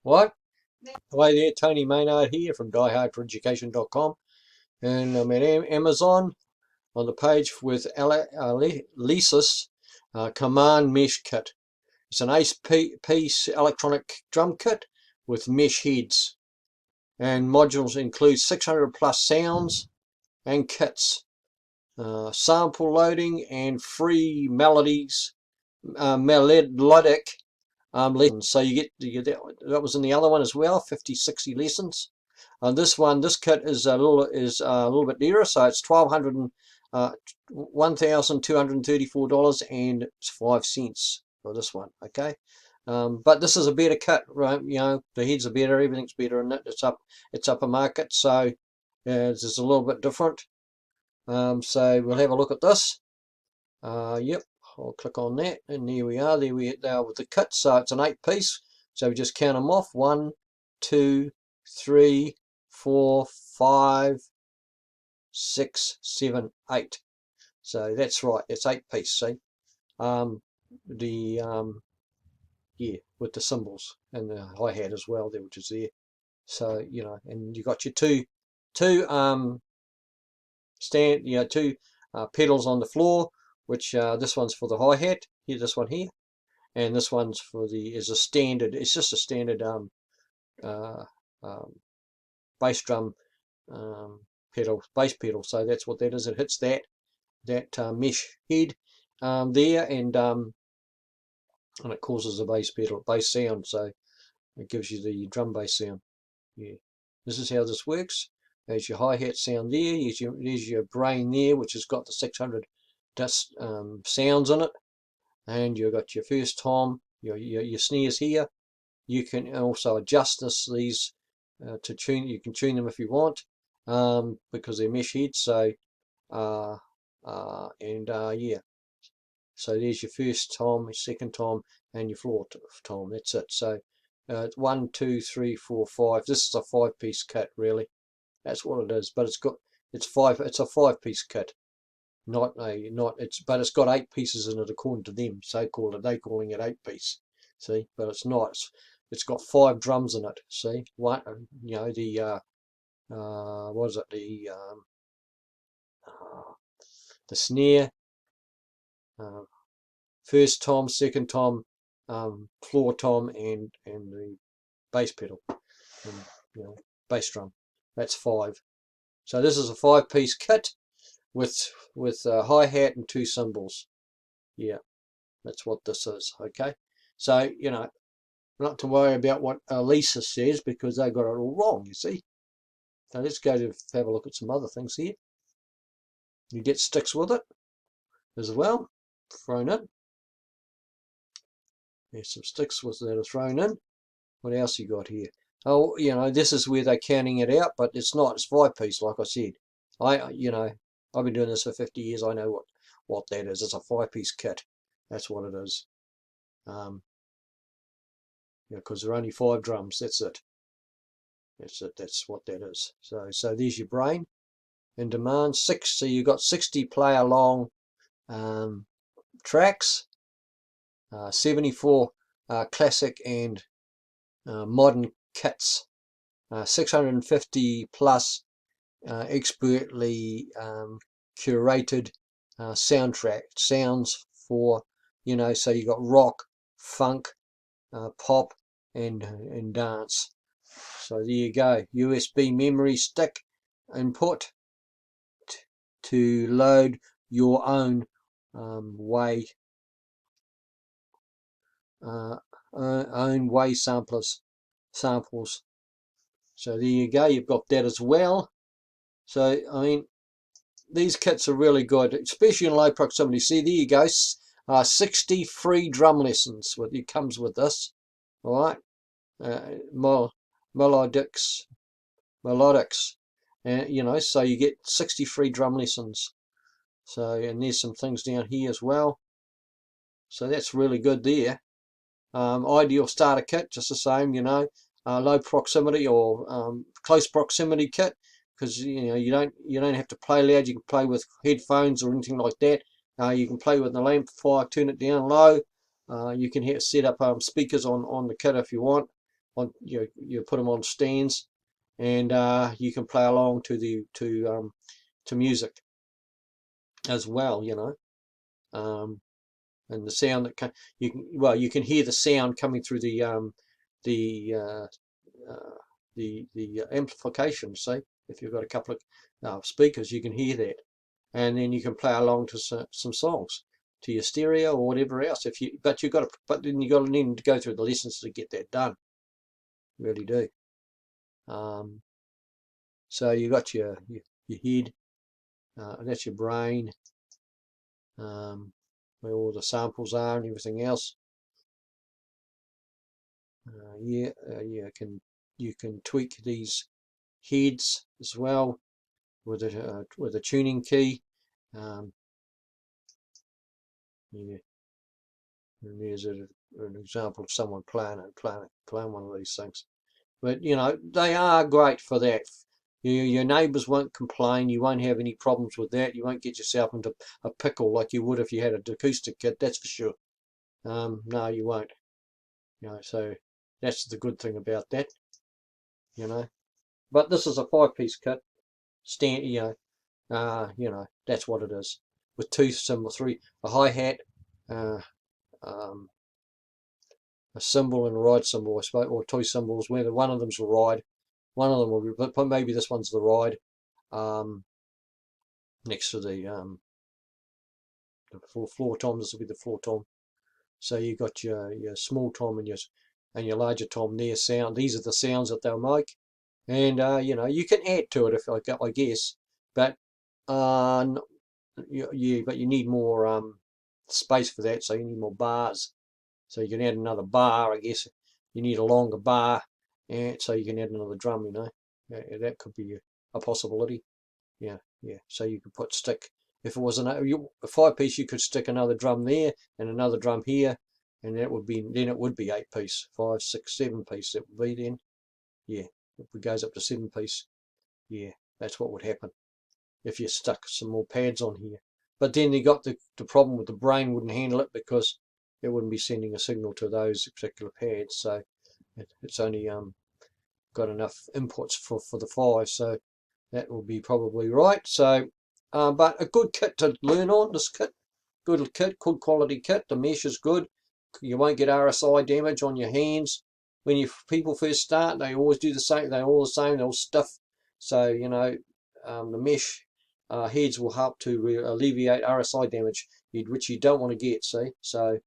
What? Hi there, Tony Maynard here from diehardforeducation.com, and I'm at Amazon on the page with Alesis Command Mesh Kit. It's an piece electronic drum kit with mesh heads, and modules include 600 plus sounds and kits, sample loading and free melodies, melodic lessons. So you get that was in the other one as well, 50-60 lessons. This kit is a little bit dearer, so it's $1,234.05 for this one. Okay, but this is a better kit, right? You know, the heads are better, everything's better in it. It's up a market, so it's a little bit different. So we'll have a look at this. Yep, I'll click on that, and there we are. There we are with the kit. So it's an 8-piece. So we just count them off: 1, 2, 3, 4, 5, 6, 7, 8. So that's right. It's 8-piece. See, the yeah, with the cymbals and the hi-hat as well there, which is there. So you know, and you got your two pedals on the floor, which this one's for the hi-hat here, this one here, and this one's for is a standard. It's just a standard uh, um, bass drum bass pedal. So that's what that is. It hits that mesh head there, and it causes a bass sound. So it gives you the drum bass sound. Yeah, this is how this works. There's your hi-hat sound there. There's your brain there, which has got the 600 sounds in it, and you've got your first tom, your snares here. You can also adjust these to tune. You can tune them if you want, because they're mesh heads. So yeah. So there's your first tom, your second tom, and your floor tom. That's it. So 1, 2, 3, 4, 5. This is a 5-piece kit, really. That's what it is. But it's a 5-piece kit. But it's got 8 pieces in it according to them. They're calling it 8-piece. See, but it's not. It's got 5 drums in it. See, one, you know, what is it? The snare, first tom, second tom, floor tom, and the bass pedal, and you know, bass drum. That's 5. So this is a 5-piece kit with hi-hat and 2 cymbals. Yeah, that's what this is. Okay, so you know, not to worry about what Alesis says, because they got it all wrong, you see. So let's go to have a look at some other things here. You get sticks with it as well, thrown in. There's some sticks that are thrown in. What else you got here? Oh, you know, this is where they're counting it out, but it's not. It's 5-piece, like I said. I've been doing this for 50 years. I know what that is. It's a 5-piece kit. That's what it is. Because there are only 5 drums. That's it. That's it. That's what that is. So there's your brain in demand. So you've got 60 player long tracks, 74 classic and modern kits, 650 plus expertly curated sounds for, you know, so you got rock, funk, pop, and dance. So there you go. USB memory stick input to load your own way samples. So there you go. You've got that as well. So I mean, these kits are really good, especially in low proximity. See, there you go. 60 free drum lessons. It comes with this. All right. Melodics, and you know, so you get 60 free drum lessons. So, and there's some things down here as well. So that's really good there. Ideal starter kit, just the same, you know, low proximity or close proximity kit, because you know you don't have to play loud. You can play with headphones or anything like that. You can play with the amplifier, turn it down low. You can set up speakers on the kit if you want, on you put them on stands, and you can play along to music as well, and the sound that you can hear the sound coming through the amplification. See, if you've got a couple of speakers, you can hear that, and then you can play along to some songs to your stereo or whatever else. But then you got to need to go through the lessons to get that done. Really do. So you got your head, that's your brain, where all the samples are and everything else. You can tweak these heads as well with a tuning key. And there's an example of someone playing one of these things. But they are great for that. Your neighbours won't complain. You won't have any problems with that. You won't get yourself into a pickle like you would if you had an acoustic kit. That's for sure. No, you won't. So that's the good thing about that. But this is a 5-piece kit. That's what it is. With two cymbals, a hi-hat, a cymbal and a ride cymbal, I suppose, or two cymbals. Whether one of them's a ride, one of them will be, but maybe this one's the ride. Next to the floor tom, this will be the floor tom. So you got your small tom and your larger tom there. These are the sounds that they'll make, and you can add to it if I guess, but but you need more space for that, so you need more bars. So you can add another bar, I guess. You need a longer bar, and so you can add another drum. That could be a possibility. Yeah. So you could stick. If it was a 5-piece, you could stick another drum there and another drum here, and it would be 8-piece, 5, 6, 7-piece. It would be then. Yeah, if it goes up to 7-piece. Yeah, that's what would happen if you stuck some more pads on here. But then you got the problem with the brain wouldn't handle it because it wouldn't be sending a signal to those particular pads. So it's only got enough inputs for the 5. So that will be probably right. So, but a good kit to learn on. This kit, good quality kit. The mesh is good. You won't get RSI damage on your hands. When people first start, they always do the same. They're all the same. They're all stiff. So the mesh heads will help to alleviate RSI damage, which you don't want to get. See, so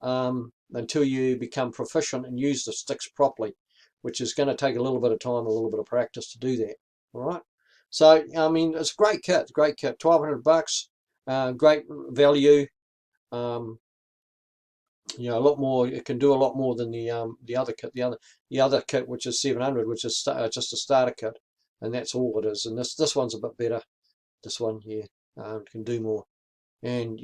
until you become proficient and use the sticks properly, which is going to take a little bit of time, a little bit of practice to do that. All right. So I mean, it's a great kit. $1,200. Great value. A lot more. It can do a lot more than the other kit. The other kit, which is $700, which is just a starter kit, and that's all it is. And this one's a bit better. This one here can do more, and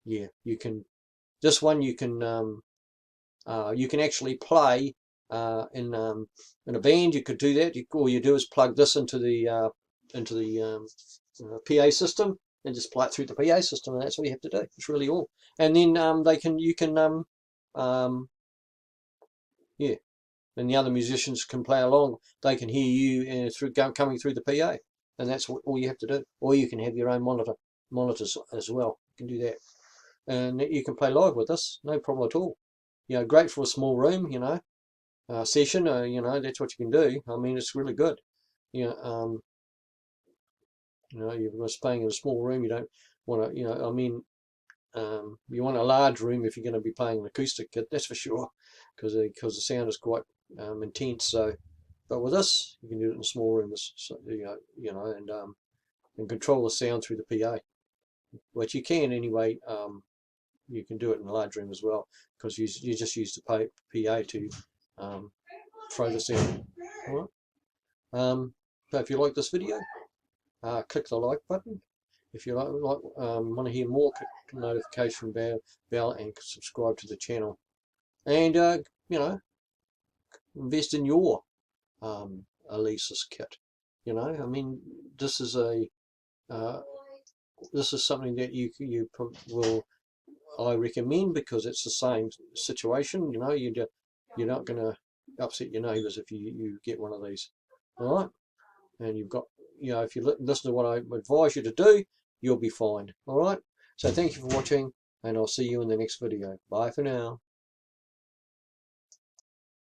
yeah, you can. This one you can actually play in a band. You could do that. All you do is plug this into the PA system and just play it through the PA system, and that's all you have to do. It's really all. And then yeah, and the other musicians can play along. They can hear you coming through the PA, and that's all you have to do. Or you can have your own monitors as well. You can do that, and you can play live with this, no problem at all. Great for a small room, session. That's what you can do. I mean, it's really good. You're playing in a small room. You don't want to, I mean, you want a large room if you're going to be playing an acoustic kit, that's for sure, because the sound is quite intense. So, but with this, you can do it in a small room, so, and control the sound through the PA. Which you can anyway. You can do it in a large room as well, because you just use the PA to throw the sound. All right. So if you like this video, click the like button. If you want to hear more, click the notification bell and subscribe to the channel. And invest in your Alesis kit. I mean, this is something that you will, I recommend, because it's the same situation. you're not going to upset your neighbours if you get one of these. All right, and you've got, if you listen to what I advise you to do, you'll be fine. All right, so thank you for watching, and I'll see you in the next video. Bye for now.